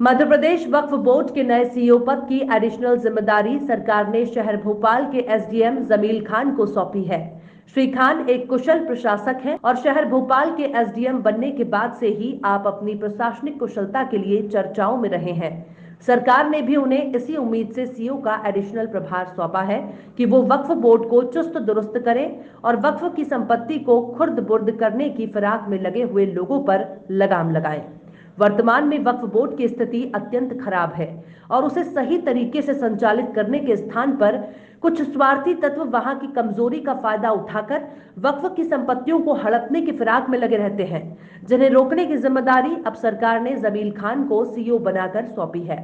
मध्य प्रदेश वक्फ board के नए CEO पद की एडिशनल जिम्मेदारी सरकार ने शहर भोपाल के एसडीएम जमील खान को सौंपी है। श्री खान एक कुशल प्रशासक हैं और शहर भोपाल के एसडीएम बनने के बाद से ही आप अपनी प्रशासनिक कुशलता के लिए चर्चाओं में रहे हैं। सरकार ने भी उन्हें इसी उम्मीद से सीईओ का एडिशनल प्रभार सौंपा है कि वो वक्फ बोर्ड को चुस्त दुरुस्त करें और वक्फ की संपत्ति को खुर्द बुर्द करने की फिराक में लगे हुए लोगों पर लगाम लगाएं। वर्तमान में वक्फ बोर्ड की स्थिति अत्यंत खराब है और उसे सही तरीके से संचालित करने के स्थान पर कुछ स्वार्थी तत्व वहां की कमजोरी का फायदा उठाकर वक्फ की संपत्तियों को हड़पने की फिराक में लगे रहते हैं, जिन्हें रोकने की जिम्मेदारी अब सरकार ने जमील खान को सीईओ बनाकर सौंपी है।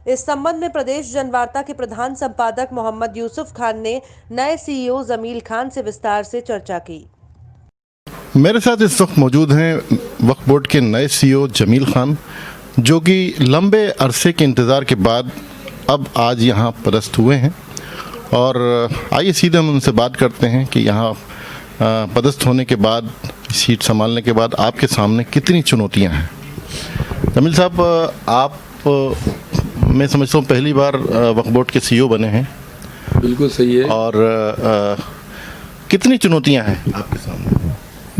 इस संबंध में प्रदेश जनवार्ता के प्रधान संपादक मोहम्मद यूसुफ खान ने नए सीईओ जमील खान से विस्तार से चर्चा की। मेरे साथ इस वक्त मौजूद हैं वक्फ बोर्ड के नए सीईओ जमील खान, जो कि लंबे अरसे के इंतज़ार के बाद अब आज यहाँ पदस्थ हुए हैं। और आइए सीधे हम उनसे बात करते हैं कि यहाँ पदस्थ होने के बाद, सीट संभालने के बाद आपके सामने कितनी चुनौतियाँ हैं। जमील साहब, आप मैं समझता हूँ पहली बार वक्फ बोर्ड के सीईओ बने हैं। बिल्कुल सही है। और कितनी चुनौतियाँ हैं आपके सामने?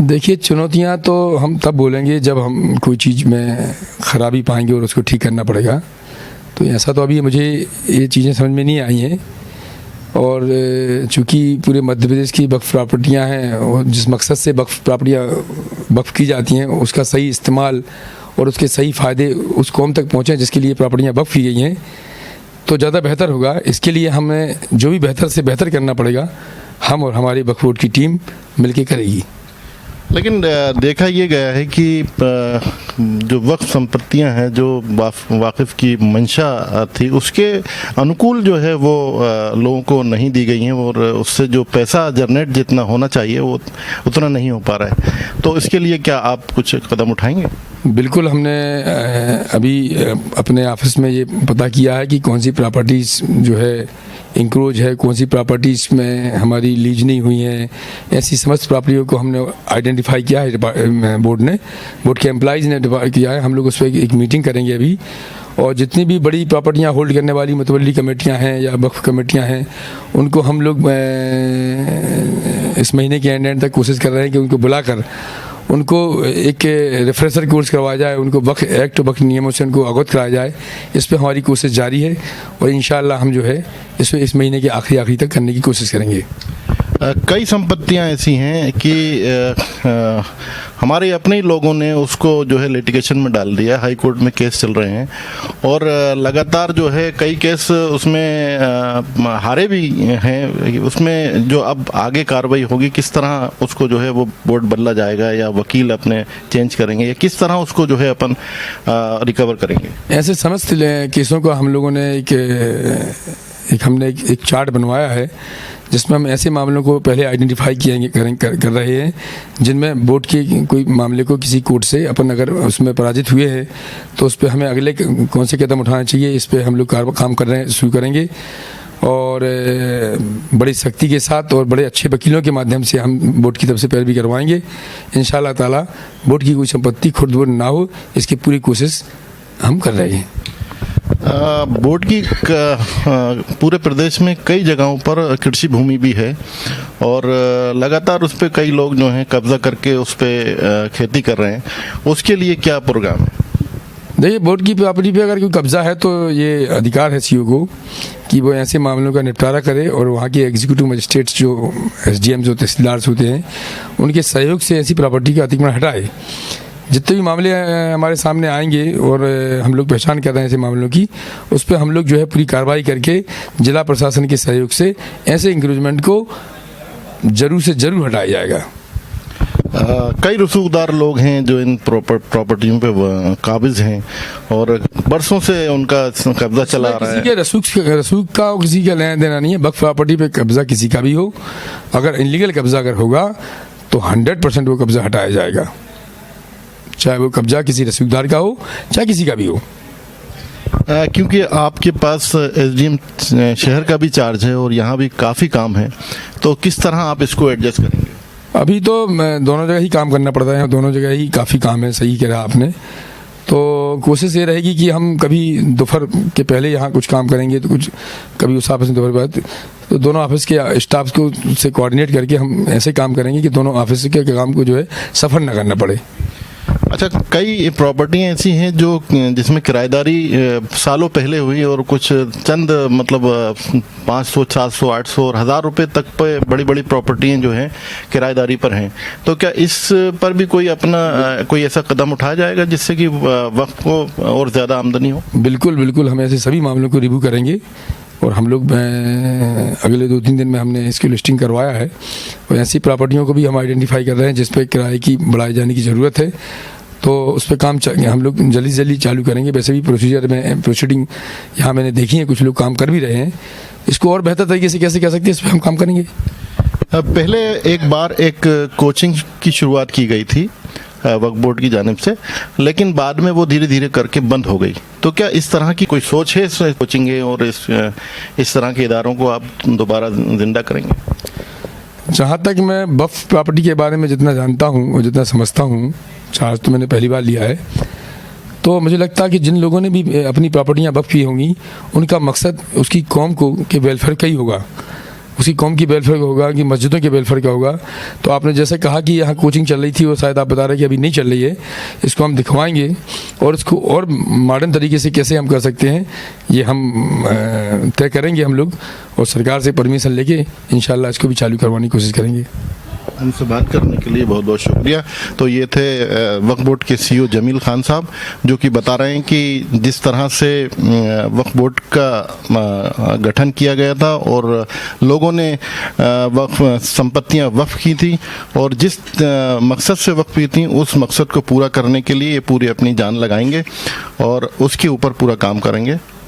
देखिए, चुनौतियां तो हम तब बोलेंगे जब हम कोई चीज़ में ख़राबी पाएंगे और उसको ठीक करना पड़ेगा। तो ऐसा तो अभी मुझे ये चीज़ें समझ में नहीं आई हैं। और चूँकि पूरे मध्य प्रदेश की वक्फ प्रॉपर्टियाँ हैं और जिस मकसद से वक्फ प्रॉपर्टियाँ वक्फ की जाती हैं उसका सही इस्तेमाल और उसके सही फ़ायदे उस कौम तक पहुँचें जिसके लिए प्रॉपर्टियाँ वक्फ की गई हैं, तो ज़्यादा बेहतर होगा। इसके लिए हमें जो भी बेहतर से बेहतर करना पड़ेगा, हम और हमारी वक्फ बोर्ड की टीम मिलकर करेगी। लेकिन देखा ये गया है कि जो वक्फ संपत्तियां हैं, जो वाकिफ़ की मंशा थी, उसके अनुकूल जो है वो लोगों को नहीं दी गई हैं और उससे जो पैसा जनरेट जितना होना चाहिए वो उतना नहीं हो पा रहा है। तो इसके लिए क्या आप कुछ कदम उठाएंगे? बिल्कुल, हमने अभी अपने ऑफिस में ये पता किया है कि कौन सी प्रॉपर्टीज़ जो है इंक्रोज है, कौन सी प्रॉपर्टीज़ में हमारी लीज नहीं हुई हैं। ऐसी समस्त प्रॉपर्टियों को हमने आइडेंटिफाई किया है। बोर्ड के एम्प्लॉइज़ ने किया है। हम लोग उस पर एक मीटिंग करेंगे अभी। और जितनी भी बड़ी प्रॉपर्टियां होल्ड करने वाली मुतवल्ली कमेटियां हैं या वक्फ कमेटियां हैं, उनको हम लोग इस महीने के एंड तक कोशिश कर रहे हैं कि उनको बुलाकर उनको एक रिफ्रेशर कोर्स करवाया जाए, उनको वक्फ एक्ट वक्फ नियमों से उनको अवगत कराया जाए। इस पर हमारी कोशिश जारी है और इंशाअल्लाह हम जो है इस महीने के आखिरी तक करने की कोशिश करेंगे। कई संपत्तियां ऐसी हैं कि हमारे अपने ही लोगों ने उसको जो है लिटिगेशन में डाल दिया। हाई कोर्ट में केस चल रहे हैं और लगातार जो है कई केस उसमें हारे भी हैं। उसमें जो अब आगे कार्रवाई होगी, किस तरह उसको जो है वो बोर्ड बदला जाएगा या वकील अपने चेंज करेंगे या किस तरह उसको जो है अपन रिकवर करेंगे? ऐसे समस्त केसों को हम लोगों ने हमने एक चार्ट बनवाया है जिसमें हम ऐसे मामलों को पहले आइडेंटिफाई कर रहे हैं जिनमें बोर्ड के कोई मामले को किसी कोर्ट से अपन अगर उसमें पराजित हुए हैं तो उस पर हमें अगले कौन से कदम उठाने चाहिए, इस पर हम लोग काम कर रहे हैं, शुरू करेंगे। और बड़ी सख्ती के साथ और बड़े अच्छे वकीलों के माध्यम से हम बोर्ड की तरफ से पैरवी करवाएंगे। इंशाअल्लाह ताला बोर्ड की कोई संपत्ति खुर्द बुर्द ना हो, इसकी पूरी कोशिश हम कर रहे हैं। बोर्ड की पूरे प्रदेश में कई जगहों पर कृषि भूमि भी है और लगातार उस पर कई लोग जो हैं कब्जा करके उस पर खेती कर रहे हैं। उसके लिए क्या प्रोग्राम है? देखिए, बोर्ड की प्रॉपर्टी पे अगर कोई कब्जा है तो ये अधिकार है सीईओ को कि वो ऐसे मामलों का निपटारा करे और वहाँ के एग्जीक्यूटिव मजिस्ट्रेट्स जो एसडीएम जो तहसीलदार होते हैं उनके सहयोग से ऐसी प्रॉपर्टी का अतिक्रमण हटाए। जितने भी मामले हमारे सामने आएंगे और हम लोग पहचान कर रहे हैं ऐसे मामलों की, उस पर हम लोग जो है पूरी कार्रवाई करके जिला प्रशासन के सहयोग से ऐसे इंक्रोचमेंट को जरूर से जरूर हटाया जाएगा। कई रसूखदार लोग हैं जो इन प्रॉपर्टियों पे काबिज हैं और बरसों से उनका कब्जा चला रहा है। किसी के रसूख का किसी का लेना देना नहीं है। वक्फ प्रॉपर्टी पे कब्जा किसी का भी हो, अगर इनलीगल कब्जा अगर होगा तो 100% वो कब्जा हटाया जाएगा, चाहे वो कब्जा किसी रसूखदार का हो चाहे किसी का भी हो। क्योंकि आपके पास एसडीएम शहर का भी चार्ज है और यहाँ भी काफ़ी काम है, तो किस तरह आप इसको एडजस्ट करेंगे? अभी तो दोनों जगह ही काम करना पड़ता है, दोनों जगह ही काफ़ी काम है। सही कह रहा आपने। तो कोशिश ये रहेगी कि हम कभी दोपहर के पहले यहाँ कुछ काम करेंगे, तो कुछ कभी उस ऑफिस में दोपहर के बाद, तो दोनों ऑफिस के स्टाफ को से कोऑर्डिनेट करके हम ऐसे काम करेंगे कि दोनों ऑफिस के काम को जो है सफ़र न करना पड़े। अच्छा, कई प्रॉपर्टियां ऐसी हैं जो जिसमें किराएदारी सालों पहले हुई और कुछ चंद मतलब 500, 700, 800 और 1000 रुपए तक पे बड़ी बड़ी प्रॉपर्टियां जो हैं किराएदारी पर हैं, तो क्या इस पर भी कोई अपना कोई ऐसा कदम उठाया जाएगा जिससे कि वक्फ को और ज़्यादा आमदनी हो? बिल्कुल बिल्कुल, हम ऐसे सभी मामलों को रिव्यू करेंगे और हम लोग अगले 2-3 दिन में हमने इसकी लिस्टिंग करवाया है और ऐसी प्रॉपर्टियों को भी हम आइडेंटिफाई कर रहे हैं जिस पे किराए की बढ़ाए जाने की ज़रूरत है, तो उस पर काम हम लोग जल्दी जल्दी चालू करेंगे। वैसे भी प्रोसीडिंग यहाँ मैंने देखी है, कुछ लोग काम कर भी रहे हैं। इसको और बेहतर तरीके से कैसे कह सकते हैं, इस पर हम काम करेंगे। पहले एक बार एक कोचिंग की शुरुआत की गई थी वक्फ बोर्ड की जानिब से, लेकिन बाद में वो धीरे धीरे करके बंद हो गई। तो क्या इस तरह की कोई सोच है इस कोचिंग और इस तरह के इदारों को आप दोबारा जिंदा करेंगे? जहाँ तक मैं वक्फ प्रॉपर्टी के बारे में जितना जानता हूँ और जितना समझता हूँ, चार्ज तो मैंने पहली बार लिया है, तो मुझे लगता है कि जिन लोगों ने भी अपनी प्रॉपर्टियाँ वक्फ की होंगी उनका मकसद उसकी कौम को के वेलफेयर का ही होगा, उसी कौम की वेलफेयर का होगा कि मस्जिदों के वेलफेयर का होगा। तो आपने जैसे कहा कि यहाँ कोचिंग चल रही थी, वो शायद आप बता रहे हैं कि अभी नहीं चल रही है, इसको हम दिखवाएंगे और इसको और मॉडर्न तरीके से कैसे हम कर सकते हैं ये हम तय करेंगे हम लोग, और सरकार से परमिशन लेके इंशाल्लाह इसको भी चालू करवाने की कोशिश करेंगे। हमसे बात करने के लिए बहुत बहुत शुक्रिया। तो ये थे वक्फ बोर्ड के सीईओ जमील खान साहब, जो कि बता रहे हैं कि जिस तरह से वक्फ बोर्ड का गठन किया गया था और लोगों ने वक्फ संपत्तियां वक्फ की थी और जिस मकसद से वक्फ की थी उस मकसद को पूरा करने के लिए ये पूरी अपनी जान लगाएंगे और उसके ऊपर पूरा काम करेंगे।